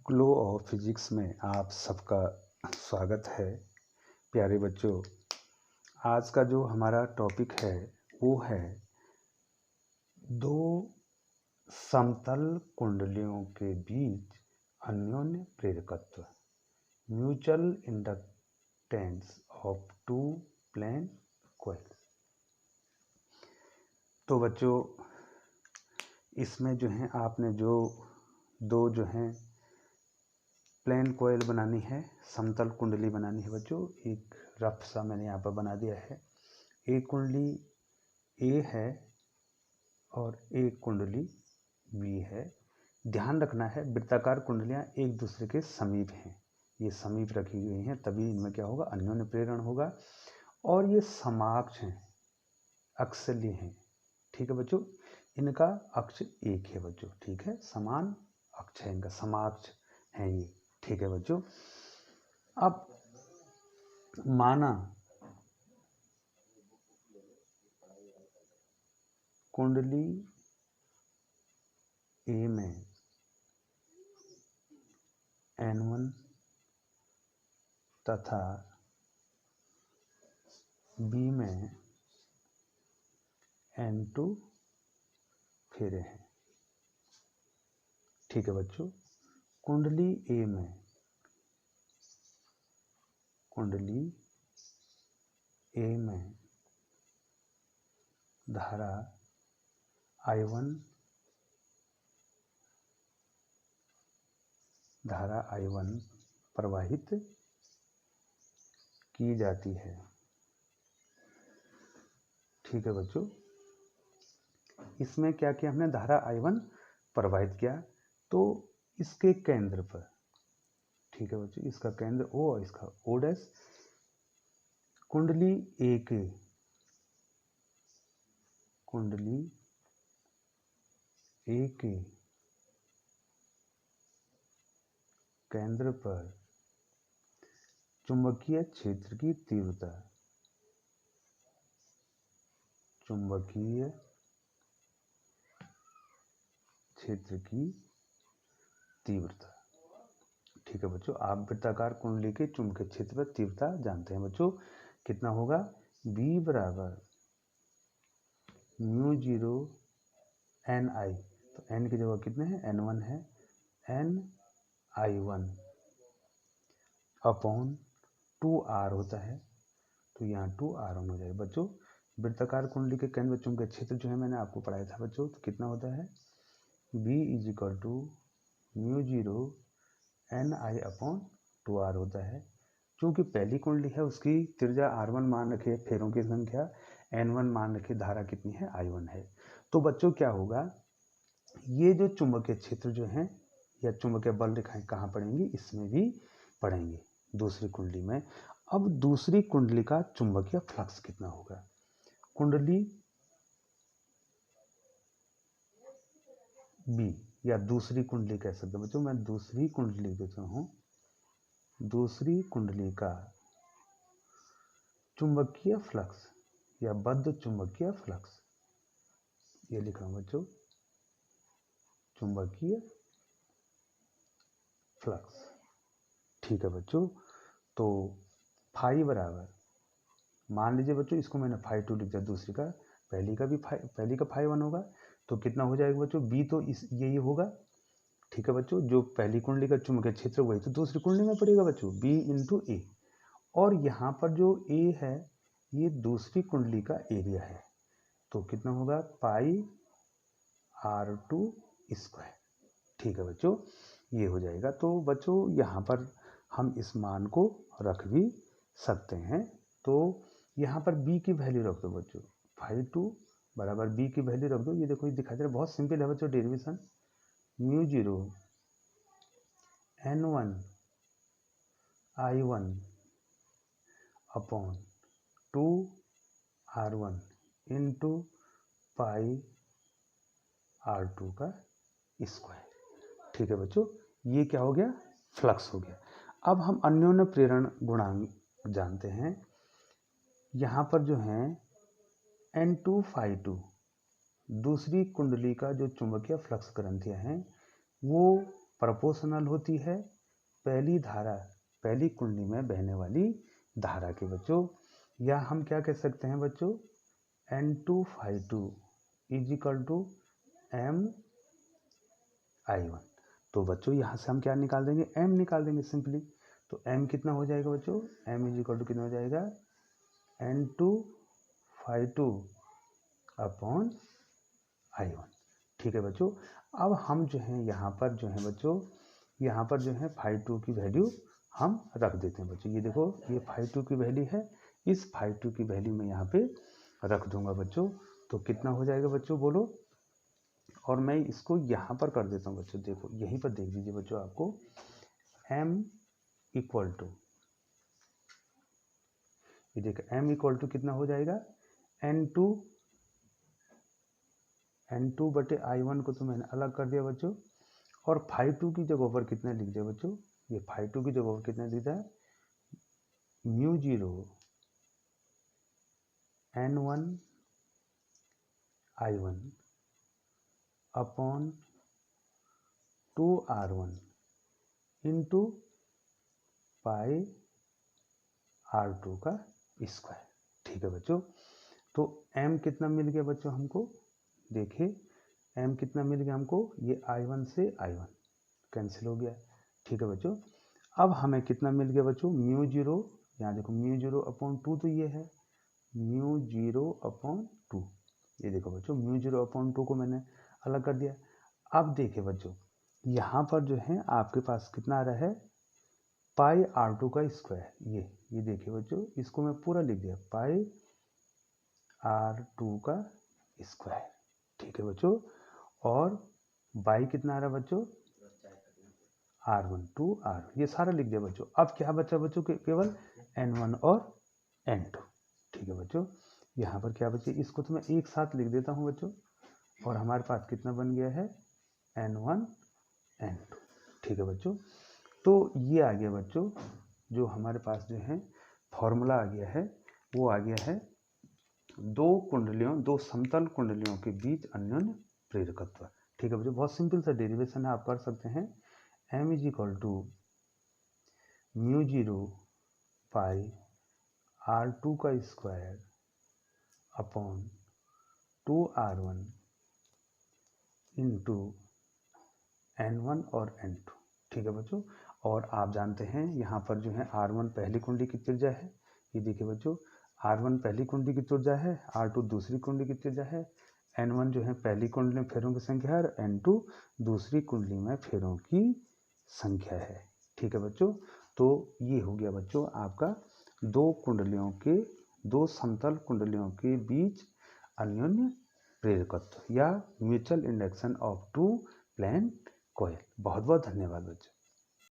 Glow of physics में आप सबका स्वागत है। प्यारे बच्चों, आज का जो हमारा टॉपिक है वो है दो समतल कुंडलियों के बीच अन्योन्य प्रेरकत्व, mutual inductance of two plane coils. तो बच्चों, इसमें जो है आपने जो दो जो हैं प्लेन कोयल बनानी है, समतल कुंडली बनानी है बच्चों। एक रफ सा मैंने यहाँ पर बना दिया है। एक कुंडली ए है और एक कुंडली बी है। ध्यान रखना है, वृत्ताकार कुंडलियाँ एक दूसरे के समीप हैं, ये समीप रखी गई हैं, तभी इनमें क्या होगा, अन्योन्य प्रेरण होगा। और ये समाक्ष हैं, अक्षल्य हैं। ठीक है बच्चों, इनका अक्ष एक है बच्चों। ठीक है, समान अक्ष है इनका, समाक्ष है ये। ठीक है बच्चों, अब माना कुंडली ए में N1 तथा बी में N2 फेरे हैं। ठीक है बच्चों, कुंडली ए में धारा I1 प्रवाहित की जाती है। ठीक है बच्चों, इसमें क्या किया हमने, धारा I1 प्रवाहित किया। तो इसके केंद्र पर, ठीक है बच्चों, इसका केंद्र O और इसका O', कुंडली ए के केंद्र पर चुंबकीय क्षेत्र की तीव्रता, ठीक है बच्चों, आप वृत्ताकार कुंडली के चुंबकीय क्षेत्र पर तीव्रता जानते हैं बच्चों। कितना होगा, B बराबर μ0 Ni। तो N की जगह कितने हैं, N1 है, Ni1 अपॉन 2R होता है। तो यहाँ 2R हो जाएगा बच्चों। वृत्ताकार कुंडली के केंद्र चुंबकीय क्षेत्र जो है मैंने आपको पढ़ाया था बच्चों। तो कितना होता है, B = μ0 Ni अपॉन 2R होता है। चूँकि पहली कुंडली है उसकी त्रिज्या R1 मान रखिए, फेरों की संख्या N1 मान रखिए, धारा कितनी है, I1 है। तो बच्चों क्या होगा, ये जो चुंबकीय क्षेत्र जो है या चुंबकीय बल रेखाएं कहाँ पड़ेंगी, इसमें भी पड़ेंगे, दूसरी कुंडली में। अब दूसरी कुंडली का चुंबकीय फ्लक्स कितना होगा, कुंडली बी या दूसरी कुंडली कह सकते हैं बच्चों, मैं दूसरी कुंडली देता हूँ। दूसरी कुंडली का चुंबकीय फ्लक्स या बद्ध चुंबकीय फ्लक्स, ये लिख रहा हूँ बच्चों, चुंबकीय फ्लक्स। ठीक है बच्चों, तो फाई बराबर, मान लीजिए बच्चों इसको मैंने φ2 लिख दिया, दूसरी का, पहली का φ1 होगा। तो कितना हो जाएगा बच्चों, बी तो इस यही होगा। ठीक है बच्चों, जो पहली कुंडली का चुंबकीय क्षेत्र वही तो दूसरी कुंडली में पड़ेगा बच्चों, B × A। और यहाँ पर जो A है ये दूसरी कुंडली का एरिया है। तो कितना होगा, πr2²। ठीक है बच्चों, ये हो जाएगा। तो बच्चों यहाँ पर हम इस मान को रख भी सकते हैं। तो यहाँ पर B की वैल्यू रख दो बच्चों, φ2 बराबर B की वैल्यू रख दो। ये देखो, ये दिखाई दे रहा है, बहुत सिंपल है बच्चों derivation. μ0 N1 I1 upon 2R1 × πr2²। ठीक है बच्चों, ये क्या हो गया, फ्लक्स हो गया। अब हम अन्योन्य प्रेरण गुणांक जानते हैं। यहाँ पर जो है N2 φ2, दूसरी कुंडली का जो चुंबकीय फ्लक्स ग्रंथियाँ हैं वो प्रोपोर्शनल होती है पहली कुंडली में बहने वाली धारा के बच्चों। या हम क्या कह सकते हैं बच्चों, N2 is equal to MI1। तो बच्चों यहाँ से हम क्या निकाल देंगे, M निकाल देंगे सिंपली। तो M कितना हो जाएगा बच्चों, M इज इक्वल टू कितना हो जाएगा, N2 अपॉन I1। ठीक है बच्चों। अब हम जो है यहाँ पर जो है बच्चों, यहाँ पर जो है phi2 की वैल्यू हम रख देते हैं बच्चों। ये देखो, ये phi2 की वैल्यू है, इस phi2 की वैल्यू मैं यहाँ पे रख दूंगा बच्चों। तो कितना हो जाएगा बच्चों बोलो, और मैं इसको यहाँ पर कर देता हूँ बच्चों। देखो यहीं पर देख लीजिए बच्चों, आपको M इक्वल टू, ये देखो M इक्वल टू कितना हो जाएगा, N2 बटे I1 को तो मैंने अलग कर दिया बच्चों, और phi2 की जगह पर कितना लिख दिया बच्चों, ये phi2 की जगह पर कितना लिखा है, μ0 N1 I1 upon 2R1 into pi R2 का स्क्वायर। ठीक है बच्चों। तो M कितना मिल गया बच्चों हमको, देखिए M कितना मिल गया हमको, ये I1 से I1 कैंसिल हो गया। ठीक है बच्चों। अब हमें कितना मिल गया बच्चों, μ0, यहाँ देखो μ0 अपॉन 2 तो ये है μ0 अपॉन 2। ये देखो बच्चों μ0 अपॉन 2 को मैंने अलग कर दिया। अब देखिए बच्चों, यहाँ पर जो है आपके पास कितना आ रहा है, पाई R2 का स्क्वायर। ये देखिए बच्चों, इसको मैं पूरा लिख दिया, पाई R2 का स्क्वायर। ठीक है बच्चों। और बाई कितना आ रहा है बच्चों, R1 2 R, ये सारा लिख दिया बच्चों। अब क्या बचा बच्चों, केवल N1 और N2। ठीक है बच्चों। यहाँ पर क्या बचे, इसको तो मैं एक साथ लिख देता हूँ बच्चों, और हमारे पास कितना बन गया है, N1 N2। ठीक है बच्चों। तो ये आ गया बच्चों, जो हमारे पास जो है फॉर्मूला आ गया है, वो आ गया है दो समतल कुंडलियों के बीच अन्योन्य प्रेरकत्व। ठीक है बच्चों, बहुत सिंपल सा डेरिवेशन है, आप कर सकते हैं। M is equal to μ0 pi R2 का square upon 2R1 into N1 और N2। ठीक है बच्चों। और आप जानते हैं यहाँ पर जो है R1 पहली कुंडली की त्रिज्या है। ये देखिए बच्चों, R1 पहली कुंडली की त्रिज्या है, R2 दूसरी कुंडली की त्रिज्या है, N1 जो है पहली कुंडली में फेरों की संख्या है, और N2 दूसरी कुंडली में फेरों की संख्या है। ठीक है बच्चों। तो ये हो गया बच्चों आपका दो समतल कुंडलियों के बीच अन्योन्य प्रेरकत्व या mutual induction of two plane coil. बहुत बहुत धन्यवाद बच्चों।